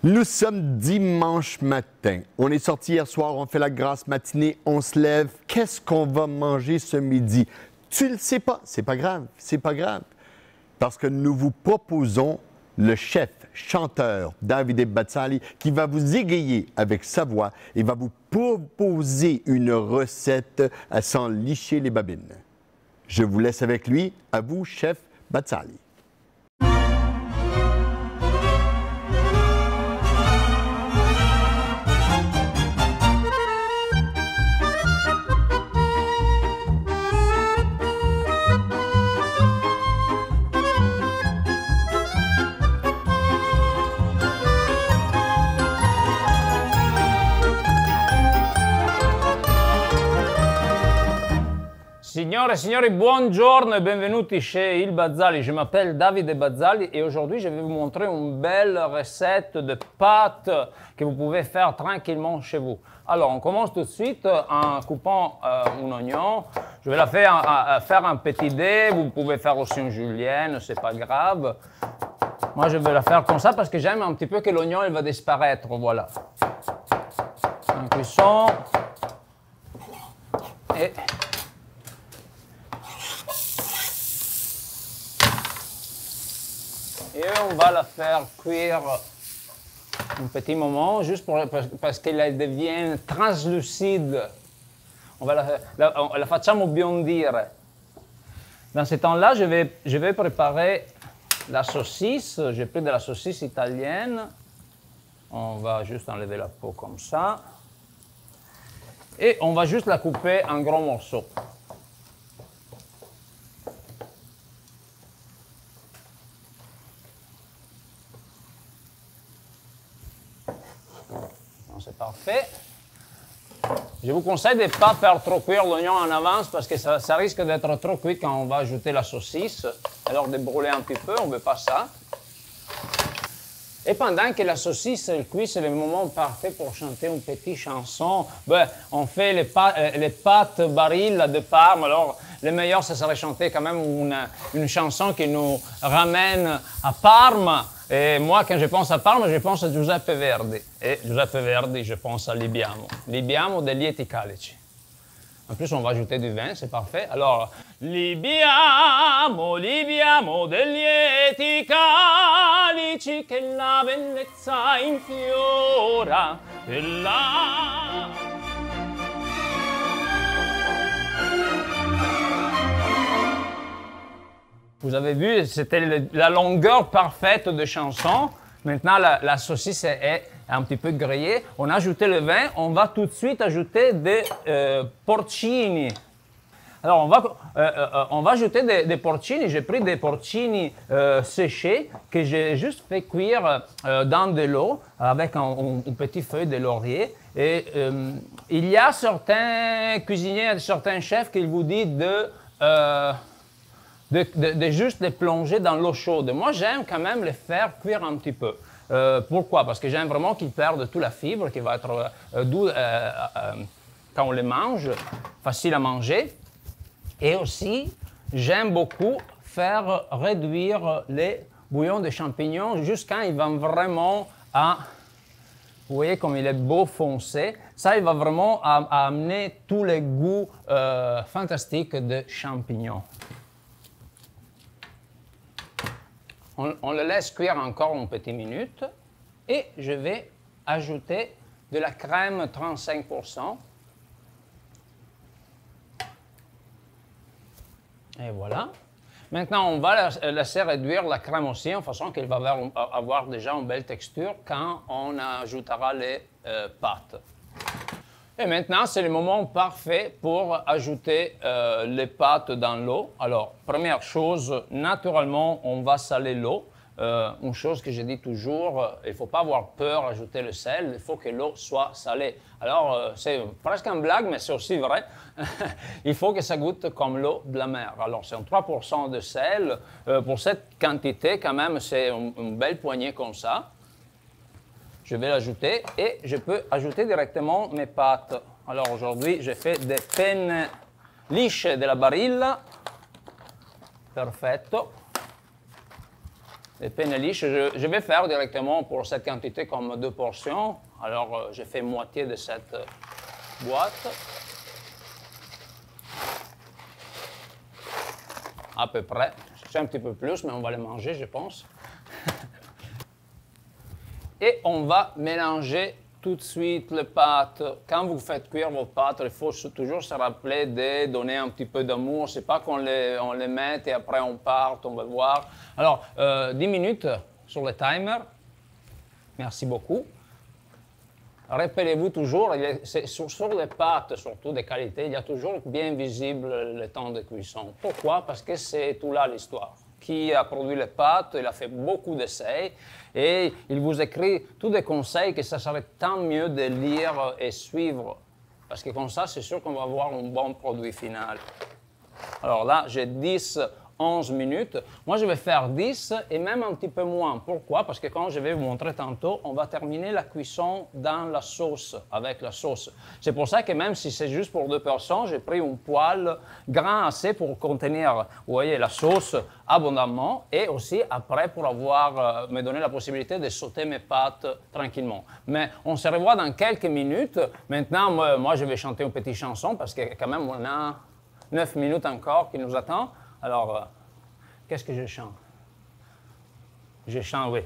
Nous sommes dimanche matin. On est sorti hier soir, on fait la grasse matinée, on se lève. Qu'est-ce qu'on va manger ce midi? Tu le sais pas, c'est pas grave, c'est pas grave. Parce que nous vous proposons le chef, chanteur Davide Bazzali qui va vous égayer avec sa voix et va vous proposer une recette à s'en licher les babines. Je vous laisse avec lui. À vous, chef Bazzali. Signore e signori, buongiorno et benvenuti chez Il Bazzali. Je m'appelle Davide Bazzali et aujourd'hui je vais vous montrer une belle recette de pâtes que vous pouvez faire tranquillement chez vous. Alors on commence tout de suite en coupant un oignon. Je vais la faire un petit dé, vous pouvez faire aussi une julienne, c'est pas grave. Moi je vais la faire comme ça parce que j'aime un petit peu que l'oignon il va disparaître, voilà. En cuisson. Et on va la faire cuire un petit moment, juste parce qu'elle devient translucide. On va la facciamo biondire. Dans ce temps-là, je vais préparer la saucisse. J'ai pris de la saucisse italienne. On va juste enlever la peau comme ça. Et on va juste la couper en gros morceaux. C'est parfait. Je vous conseille de ne pas faire trop cuire l'oignon en avance parce que ça risque d'être trop cuit quand on va ajouter la saucisse. Alors de brûler un petit peu, on ne veut pas ça. Et pendant que la saucisse elle cuit, c'est le moment parfait pour chanter une petite chanson. Ben, on fait les pâtes Barilla de Parme. Alors le meilleur, ça serait chanter quand même une chanson qui nous ramène à Parme. Et moi, quand je pense à Parme, je pense à Giuseppe Verdi. Et Giuseppe Verdi, je pense à Libiamo. Libiamo dei lieti calici. En plus, on va ajouter du vin, c'est parfait. Alors, libiamo, libiamo dei lieti calici che la bellezza infiora e la... Vous avez vu, c'était la longueur parfaite de chanson. Maintenant, la saucisse est un petit peu grillée. On a ajouté le vin. On va tout de suite ajouter des porcini. Alors, on va ajouter des porcini. J'ai pris des porcini séchés que j'ai juste fait cuire dans de l'eau avec une petite feuille de laurier. Et il y a certains cuisiniers, certains chefs qui vous disent de juste les plonger dans l'eau chaude. Moi, j'aime quand même les faire cuire un petit peu. Pourquoi? Parce que j'aime vraiment qu'ils perdent toute la fibre, qui va être doux quand on les mange, facile à manger. Et aussi, j'aime beaucoup faire réduire les bouillons de champignons jusqu'à ils vont vraiment à... Vous voyez comme il est beau foncé. Ça, il va vraiment amener tous les goûts fantastiques de champignons. On le laisse cuire encore une petite minute et je vais ajouter de la crème 35%. Et voilà. Maintenant, on va laisser réduire la crème aussi, en façon qu'elle va avoir déjà une belle texture quand on ajoutera les pâtes. Et maintenant, c'est le moment parfait pour ajouter les pâtes dans l'eau. Alors, première chose, naturellement, on va saler l'eau. Une chose que je dis toujours, il ne faut pas avoir peur d'ajouter le sel, il faut que l'eau soit salée. Alors, c'est presque une blague, mais c'est aussi vrai. Il faut que ça goûte comme l'eau de la mer. Alors, c'est un 3% de sel. Pour cette quantité, quand même, c'est une belle poignée comme ça. Je vais l'ajouter et je peux ajouter directement mes pâtes. Alors aujourd'hui, j'ai fait des penne lisce della Barilla. Perfetto. les pénéliches. Je vais faire directement pour cette quantité comme 2 portions. Alors, j'ai fait moitié de cette boîte. À peu près. C'est un petit peu plus, mais on va les manger, je pense. Et on va mélanger tout de suite les pâtes. Quand vous faites cuire vos pâtes, il faut toujours se rappeler de donner un petit peu d'amour. C'est pas qu'on les mette et après on parte, on va voir. Alors, 10 minutes sur le timer. Merci beaucoup. Rappelez-vous toujours, sur les pâtes, surtout de qualité, il y a toujours bien visible le temps de cuisson. Pourquoi? Parce que c'est tout là l'histoire. Qui a produit les pâtes, il a fait beaucoup d'essais et il vous écrit tous des conseils que ça serait tant mieux de lire et suivre. Parce que comme ça, c'est sûr qu'on va avoir un bon produit final. Alors là, j'ai 10-11 minutes. Moi, je vais faire 10 et même un petit peu moins. Pourquoi? Parce que quand je vais vous montrer tantôt, on va terminer la cuisson dans la sauce, avec la sauce. C'est pour ça que même si c'est juste pour 2 personnes, j'ai pris une poêle grand assez pour contenir, vous voyez, la sauce abondamment et aussi après pour me donner la possibilité de sauter mes pâtes tranquillement. Mais on se revoit dans quelques minutes. Maintenant, moi je vais chanter une petite chanson parce que quand même, on a 9 minutes encore qui nous attendent. Alors, qu'est-ce que je chante? Je chante, oui.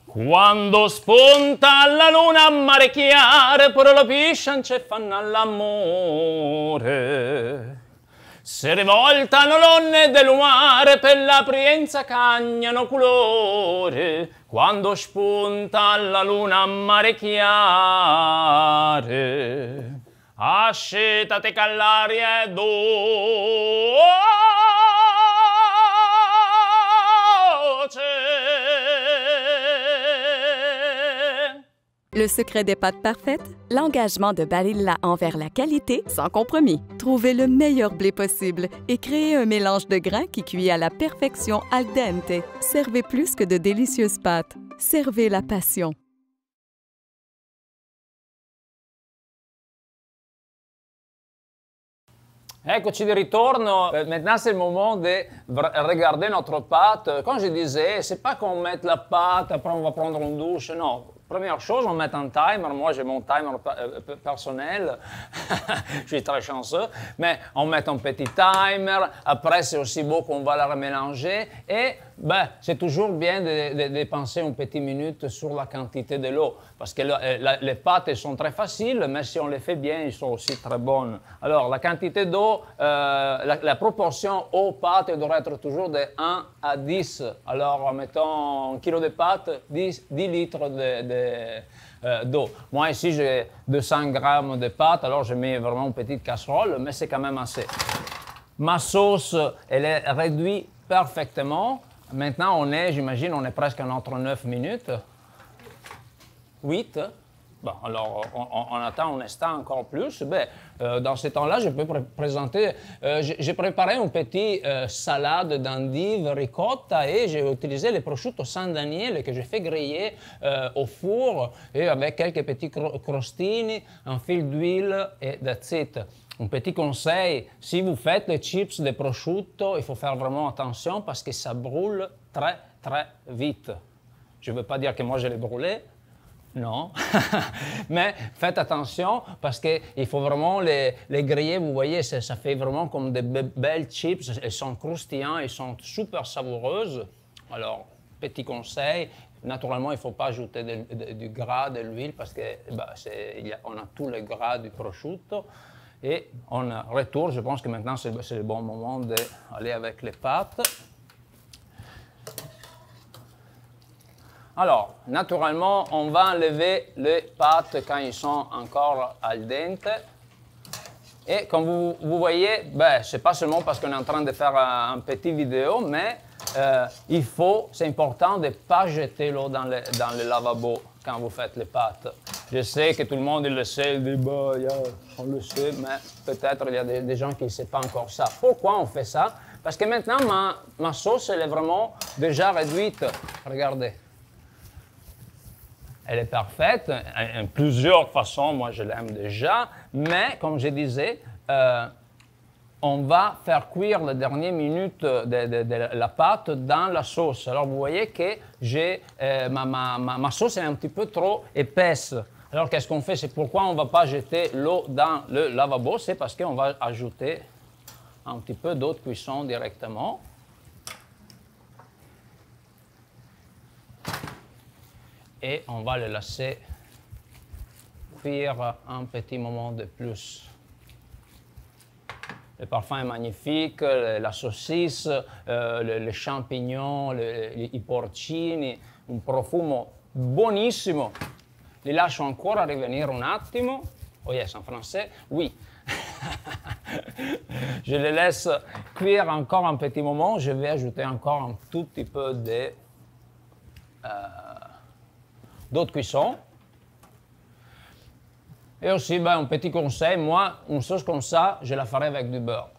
Quando spunta la luna a mare chiaro, pure lo pisciance fanno l'amore. Se rivoltano l'onne del mare per la prienza cagnano colore. Quando spunta la luna a mare chiaro, ascetate callaria dolce. Le secret des pâtes parfaites? L'engagement de Barilla envers la qualité sans compromis. Trouvez le meilleur blé possible et créez un mélange de grains qui cuit à la perfection al dente. Servez plus que de délicieuses pâtes. Servez la passion. Eccoci di ritorno. Maintenant, c'est le moment de regarder notre pâte. Comme je disais, c'est pas qu'on mette la pâte, après on va prendre une douche. Non. Première chose, on met un timer. Moi, j'ai mon timer personnel. Je suis très chanceux. Mais on met un petit timer. Après, c'est aussi beau qu'on va la remélanger. Et c'est toujours bien de penser une petite minute sur la quantité de l'eau. Parce que les pâtes, elles sont très faciles, mais si on les fait bien, elles sont aussi très bonnes. Alors, la quantité d'eau, la proportion eau-pâte, elle doit être toujours de 1 à 10. Alors, mettons 1 kg de pâtes, 10 litres d'eau. Moi, ici, j'ai 200 grammes de pâtes, alors je mets vraiment une petite casserole, mais c'est quand même assez. Ma sauce, elle est réduite parfaitement. Maintenant, j'imagine, on est presque à notre 9 minutes. 8. Bon, alors, on attend un instant encore plus. Dans ce temps-là, je peux présenter... j'ai préparé une petite salade d'endives ricotta et j'ai utilisé les prosciutto San Daniele que j'ai fait griller au four et avec quelques petits crostini, un fil d'huile et that's it. Un petit conseil, si vous faites les chips de prosciutto, il faut faire vraiment attention parce que ça brûle très, très vite. Je ne veux pas dire que moi, je l'ai brûlé. Non, mais faites attention parce qu'il faut vraiment les griller. Vous voyez, ça fait vraiment comme des belles chips. Elles sont croustillantes, elles sont super savoureuses. Alors, petit conseil, naturellement, il ne faut pas ajouter du gras, de l'huile parce qu'on a tout le gras du prosciutto. Et on retourne, je pense que maintenant c'est le bon moment d'aller avec les pâtes. Alors, naturellement, on va enlever les pâtes quand ils sont encore al dente. Et comme vous voyez, c'est pas seulement parce qu'on est en train de faire un petit vidéo, mais c'est important de ne pas jeter l'eau dans le lavabo quand vous faites les pâtes. Je sais que tout le monde le sait, il dit, on le sait, mais peut-être il y a des gens qui ne savent pas encore ça. Pourquoi on fait ça? Parce que maintenant, ma sauce, elle est vraiment déjà réduite. Regardez. Elle est parfaite, en plusieurs façons, moi je l'aime déjà, mais comme je disais, on va faire cuire les dernières minutes de la pâte dans la sauce. Alors, vous voyez que ma sauce est un petit peu trop épaisse. Alors, qu'est-ce qu'on fait? C'est pourquoi on ne va pas jeter l'eau dans le lavabo. C'est parce qu'on va ajouter un petit peu d'eau de cuisson directement. Et on va le laisser cuire un petit moment de plus. Le parfum est magnifique, la saucisse, les champignons, i porcini, un profumo buonissimo. Li lascio ancora revenir un attimo. Oh yes, en français, oui. Je les laisse cuire encore un petit moment. Je vais ajouter encore un tout petit peu d'eau de cuisson. Et aussi, un petit conseil, moi, une sauce comme ça, je la ferai avec du beurre.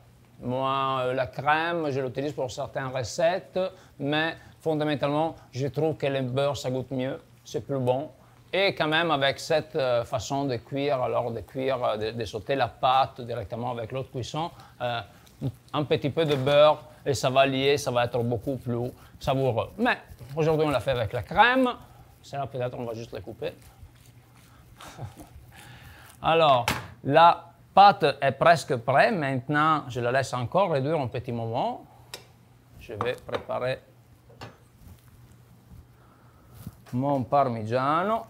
Moi, la crème, je l'utilise pour certaines recettes, mais fondamentalement, je trouve que le beurre, ça goûte mieux, c'est plus bon. Et quand même, avec cette façon de cuire, de sauter la pâte directement avec l'eau de cuisson, un petit peu de beurre, et ça va lier, ça va être beaucoup plus savoureux. Mais aujourd'hui, on l'a fait avec la crème. Celle-là, peut-être, on va juste la couper. Alors, la pâte est presque prête. Maintenant, je la laisse encore réduire un petit moment. Je vais préparer mon parmigiano.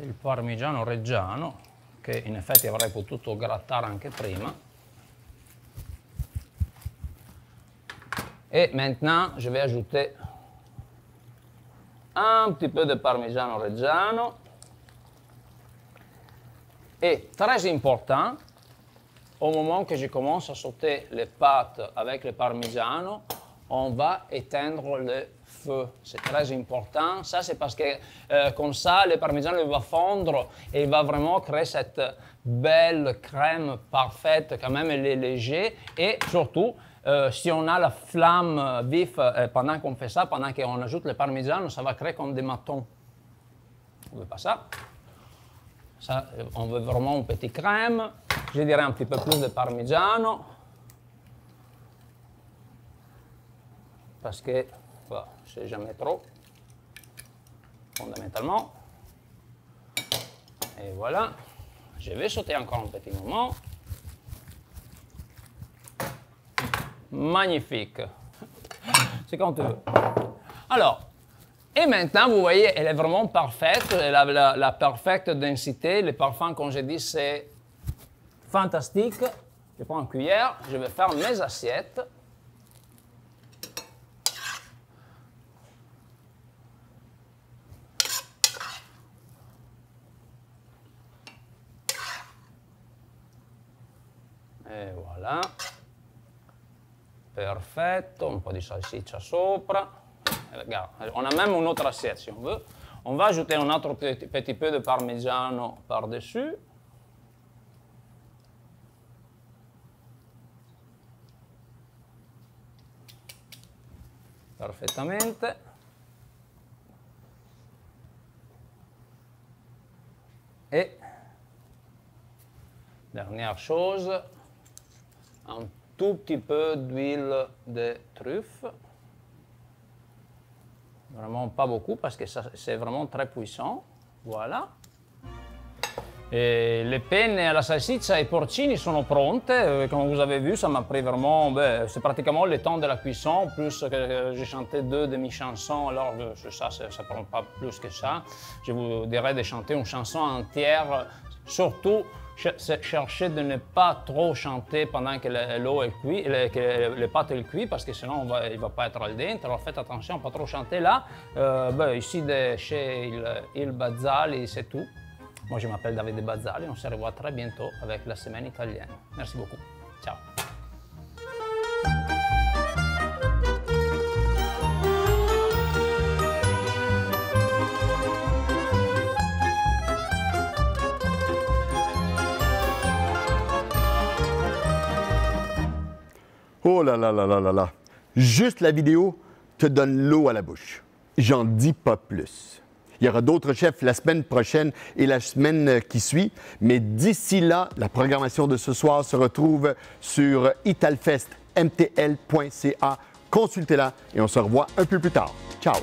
Il parmigiano reggiano, che in effetti avrei potuto grattare anche prima. Et maintenant, je vais ajouter un petit peu de parmigiano reggiano. Et très important, au moment que je commence à sauter les pâtes avec le parmigiano, on va éteindre le feu. C'est très important. Ça, c'est parce que comme ça, le parmigiano il va fondre et il va vraiment créer cette belle crème parfaite. Quand même, elle est légère. Et surtout, si on a la flamme vive pendant qu'on fait ça, pendant qu'on ajoute le parmigiano, ça va créer comme des matons. On ne veut pas ça. Ça, on veut vraiment une petite crème. Je dirais un petit peu plus de parmigiano. Parce que c'est jamais trop, fondamentalement. Et voilà. Je vais sauter encore un petit moment. Magnifique. C'est quand tu veux. Alors, et maintenant, vous voyez, elle est vraiment parfaite. Elle a la parfaite densité. Le parfum, comme je dis, c'est fantastique. Je prends une cuillère. Je vais faire mes assiettes. E voilà. Perfetto, un po' di salsiccia sopra. Regarde, on a même une autre assiette si on veut. On va ajouter un autre petit peu de parmigiano par-dessus. Perfettamente. Et dernière chose, un tout petit peu d'huile de truffe. Vraiment pas beaucoup parce que c'est vraiment très puissant. Voilà. Et le penne alla salsiccia e i porcini sono pronte. Comme vous avez vu, ça m'a pris vraiment, c'est pratiquement le temps de la cuisson, plus que j'ai chanté 2 demi-chansons, alors ça prend pas plus que ça. Je vous dirais de chanter une chanson entière, surtout cherchez de ne pas trop chanter pendant que l'eau est cuite, que les pâtes est cuites, parce que sinon il ne va pas être al dente. Alors faites attention à ne pas trop chanter là. Ici chez il Bazzali, c'est tout. Moi je m'appelle Davide Bazzali, on se revoit très bientôt avec la semaine italienne. Merci beaucoup. Ciao. Oh là là là là là là. Juste la vidéo te donne l'eau à la bouche. J'en dis pas plus. Il y aura d'autres chefs la semaine prochaine et la semaine qui suit. Mais d'ici là, la programmation de ce soir se retrouve sur italfestmtl.ca. Consultez-la et on se revoit un peu plus tard. Ciao!